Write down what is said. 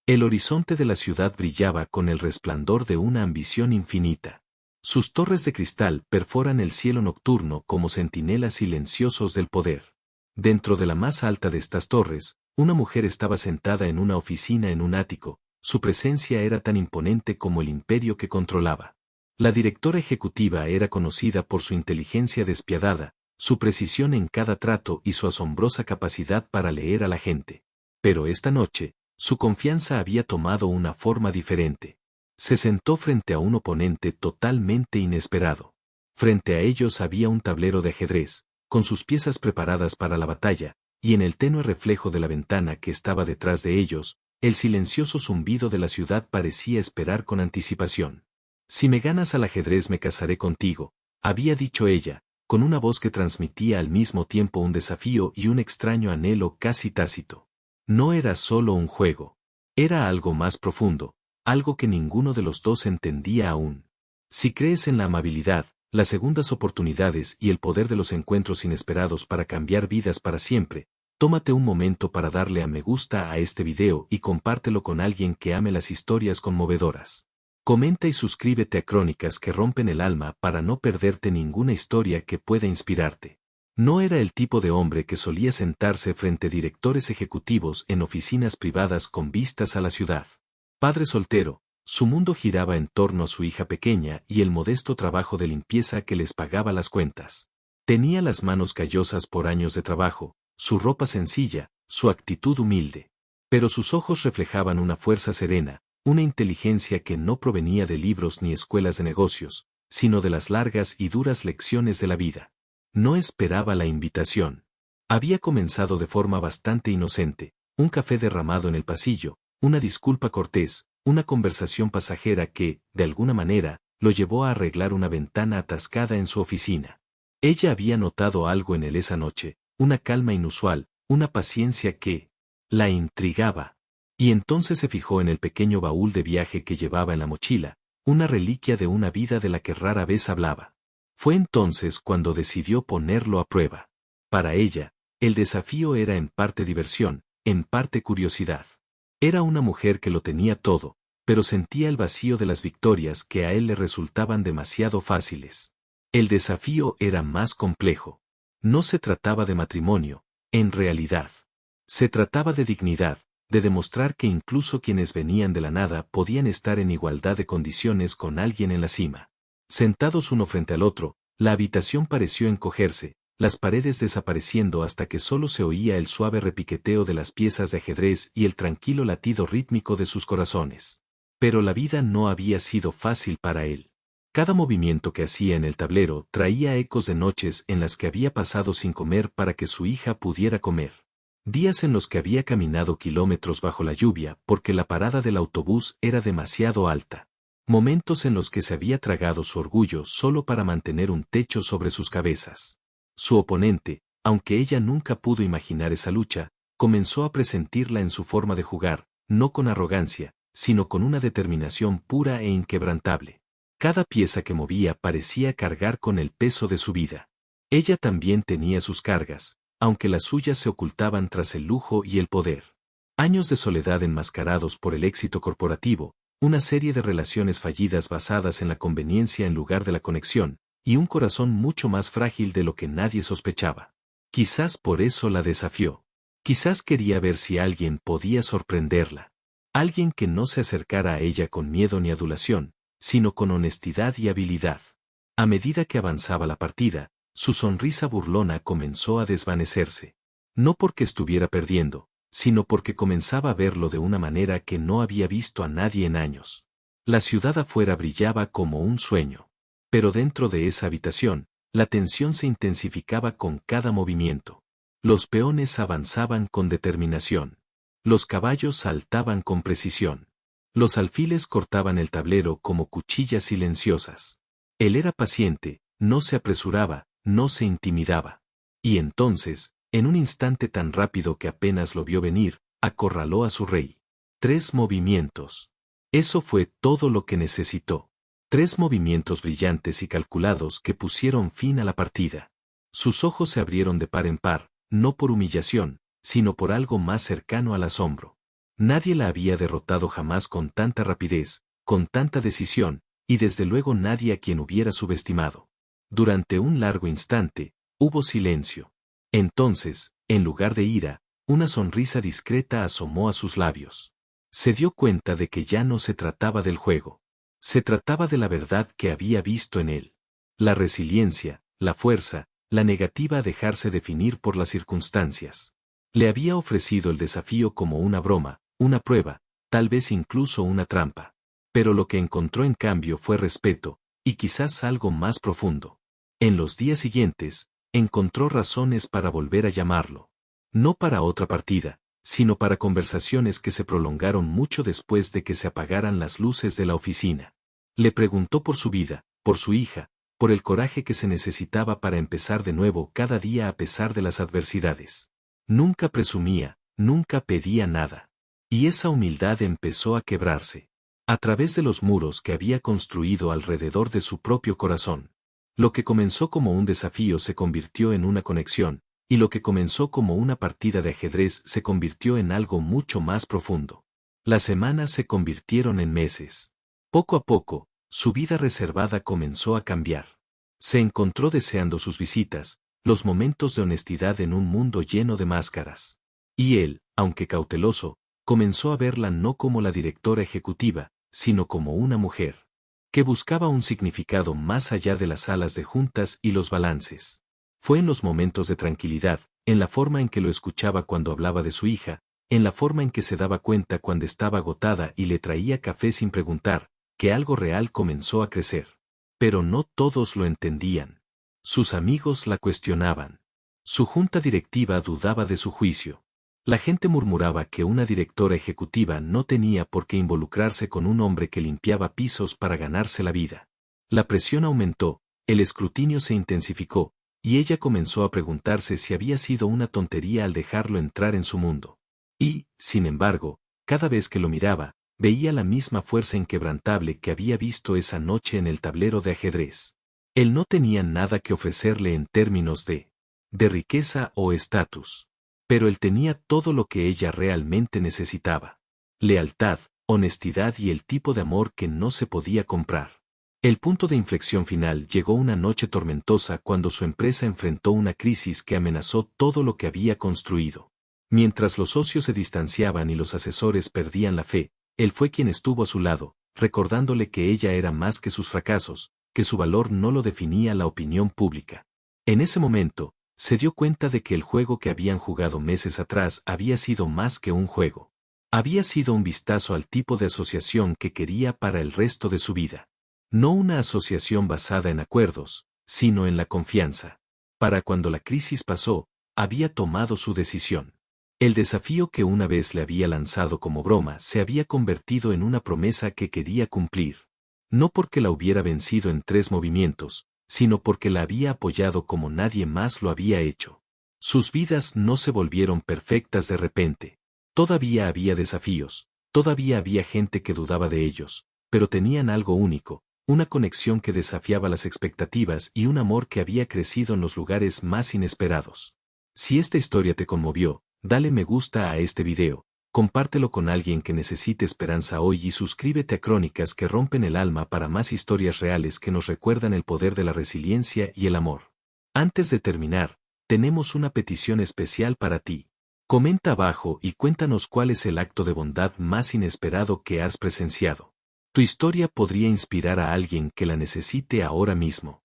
El horizonte de la ciudad brillaba con el resplandor de una ambición infinita. Sus torres de cristal perforan el cielo nocturno como centinelas silenciosos del poder. Dentro de la más alta de estas torres, una mujer estaba sentada en una oficina en un ático. Su presencia era tan imponente como el imperio que controlaba. La directora ejecutiva era conocida por su inteligencia despiadada, su precisión en cada trato y su asombrosa capacidad para leer a la gente. Pero esta noche, su confianza había tomado una forma diferente. Se sentó frente a un oponente totalmente inesperado. Frente a ellos había un tablero de ajedrez, con sus piezas preparadas para la batalla, y en el tenue reflejo de la ventana que estaba detrás de ellos, el silencioso zumbido de la ciudad parecía esperar con anticipación. «Si me ganas al ajedrez me casaré contigo», había dicho ella, con una voz que transmitía al mismo tiempo un desafío y un extraño anhelo casi tácito. No era solo un juego. Era algo más profundo, algo que ninguno de los dos entendía aún. Si crees en la amabilidad, las segundas oportunidades y el poder de los encuentros inesperados para cambiar vidas para siempre, tómate un momento para darle a me gusta a este video y compártelo con alguien que ame las historias conmovedoras. Comenta y suscríbete a Crónicas que rompen el alma para no perderte ninguna historia que pueda inspirarte. No era el tipo de hombre que solía sentarse frente a directores ejecutivos en oficinas privadas con vistas a la ciudad. Padre soltero, su mundo giraba en torno a su hija pequeña y el modesto trabajo de limpieza que les pagaba las cuentas. Tenía las manos callosas por años de trabajo, su ropa sencilla, su actitud humilde. Pero sus ojos reflejaban una fuerza serena, una inteligencia que no provenía de libros ni escuelas de negocios, sino de las largas y duras lecciones de la vida. No esperaba la invitación. Había comenzado de forma bastante inocente, un café derramado en el pasillo, una disculpa cortés, una conversación pasajera que, de alguna manera, lo llevó a arreglar una ventana atascada en su oficina. Ella había notado algo en él esa noche, una calma inusual, una paciencia que la intrigaba. Y entonces se fijó en el pequeño baúl de viaje que llevaba en la mochila, una reliquia de una vida de la que rara vez hablaba. Fue entonces cuando decidió ponerlo a prueba. Para ella, el desafío era en parte diversión, en parte curiosidad. Era una mujer que lo tenía todo, pero sentía el vacío de las victorias que a él le resultaban demasiado fáciles. El desafío era más complejo. No se trataba de matrimonio, en realidad. Se trataba de dignidad, de demostrar que incluso quienes venían de la nada podían estar en igualdad de condiciones con alguien en la cima. Sentados uno frente al otro, la habitación pareció encogerse, las paredes desapareciendo hasta que solo se oía el suave repiqueteo de las piezas de ajedrez y el tranquilo latido rítmico de sus corazones. Pero la vida no había sido fácil para él. Cada movimiento que hacía en el tablero traía ecos de noches en las que había pasado sin comer para que su hija pudiera comer. Días en los que había caminado kilómetros bajo la lluvia porque la parada del autobús era demasiado alta. Momentos en los que se había tragado su orgullo solo para mantener un techo sobre sus cabezas. Su oponente, aunque ella nunca pudo imaginar esa lucha, comenzó a presentirla en su forma de jugar, no con arrogancia, sino con una determinación pura e inquebrantable. Cada pieza que movía parecía cargar con el peso de su vida. Ella también tenía sus cargas, aunque las suyas se ocultaban tras el lujo y el poder. Años de soledad enmascarados por el éxito corporativo, una serie de relaciones fallidas basadas en la conveniencia en lugar de la conexión, y un corazón mucho más frágil de lo que nadie sospechaba. Quizás por eso la desafió. Quizás quería ver si alguien podía sorprenderla. Alguien que no se acercara a ella con miedo ni adulación, sino con honestidad y habilidad. A medida que avanzaba la partida, su sonrisa burlona comenzó a desvanecerse. No porque estuviera perdiendo, sino porque comenzaba a verlo de una manera que no había visto a nadie en años. La ciudad afuera brillaba como un sueño. Pero dentro de esa habitación, la tensión se intensificaba con cada movimiento. Los peones avanzaban con determinación. Los caballos saltaban con precisión. Los alfiles cortaban el tablero como cuchillas silenciosas. Él era paciente, no se apresuraba, no se intimidaba. Y entonces, en un instante tan rápido que apenas lo vio venir, acorraló a su rey. 3 movimientos. Eso fue todo lo que necesitó. 3 movimientos brillantes y calculados que pusieron fin a la partida. Sus ojos se abrieron de par en par, no por humillación, sino por algo más cercano al asombro. Nadie la había derrotado jamás con tanta rapidez, con tanta decisión, y desde luego nadie a quien hubiera subestimado. Durante un largo instante, hubo silencio. Entonces, en lugar de ira, una sonrisa discreta asomó a sus labios. Se dio cuenta de que ya no se trataba del juego. Se trataba de la verdad que había visto en él. La resiliencia, la fuerza, la negativa a dejarse definir por las circunstancias. Le había ofrecido el desafío como una broma, una prueba, tal vez incluso una trampa. Pero lo que encontró en cambio fue respeto, y quizás algo más profundo. En los días siguientes, encontró razones para volver a llamarlo. No para otra partida, sino para conversaciones que se prolongaron mucho después de que se apagaran las luces de la oficina. Le preguntó por su vida, por su hija, por el coraje que se necesitaba para empezar de nuevo cada día a pesar de las adversidades. Nunca presumía, nunca pedía nada. Y esa humildad empezó a quebrarse. A través de los muros que había construido alrededor de su propio corazón. Lo que comenzó como un desafío se convirtió en una conexión, y lo que comenzó como una partida de ajedrez se convirtió en algo mucho más profundo. Las semanas se convirtieron en meses. Poco a poco, su vida reservada comenzó a cambiar. Se encontró deseando sus visitas, los momentos de honestidad en un mundo lleno de máscaras. Y él, aunque cauteloso, comenzó a verla no como la directora ejecutiva, sino como una mujer que buscaba un significado más allá de las salas de juntas y los balances. Fue en los momentos de tranquilidad, en la forma en que lo escuchaba cuando hablaba de su hija, en la forma en que se daba cuenta cuando estaba agotada y le traía café sin preguntar, que algo real comenzó a crecer. Pero no todos lo entendían. Sus amigos la cuestionaban. Su junta directiva dudaba de su juicio. La gente murmuraba que una directora ejecutiva no tenía por qué involucrarse con un hombre que limpiaba pisos para ganarse la vida. La presión aumentó, el escrutinio se intensificó, y ella comenzó a preguntarse si había sido una tontería al dejarlo entrar en su mundo. Y, sin embargo, cada vez que lo miraba, veía la misma fuerza inquebrantable que había visto esa noche en el tablero de ajedrez. Él no tenía nada que ofrecerle en términos de riqueza o estatus. Pero él tenía todo lo que ella realmente necesitaba. Lealtad, honestidad y el tipo de amor que no se podía comprar. El punto de inflexión final llegó una noche tormentosa cuando su empresa enfrentó una crisis que amenazó todo lo que había construido. Mientras los socios se distanciaban y los asesores perdían la fe, él fue quien estuvo a su lado, recordándole que ella era más que sus fracasos, que su valor no lo definía la opinión pública. En ese momento, se dio cuenta de que el juego que habían jugado meses atrás había sido más que un juego. Había sido un vistazo al tipo de asociación que quería para el resto de su vida. No una asociación basada en acuerdos, sino en la confianza. Para cuando la crisis pasó, había tomado su decisión. El desafío que una vez le había lanzado como broma se había convertido en una promesa que quería cumplir. No porque la hubiera vencido en 3 movimientos, sino porque la había apoyado como nadie más lo había hecho. Sus vidas no se volvieron perfectas de repente. Todavía había desafíos, todavía había gente que dudaba de ellos, pero tenían algo único, una conexión que desafiaba las expectativas y un amor que había crecido en los lugares más inesperados. Si esta historia te conmovió, dale me gusta a este video, compártelo con alguien que necesite esperanza hoy y suscríbete a Crónicas que rompen el alma para más historias reales que nos recuerdan el poder de la resiliencia y el amor. Antes de terminar, tenemos una petición especial para ti. Comenta abajo y cuéntanos cuál es el acto de bondad más inesperado que has presenciado. Tu historia podría inspirar a alguien que la necesite ahora mismo.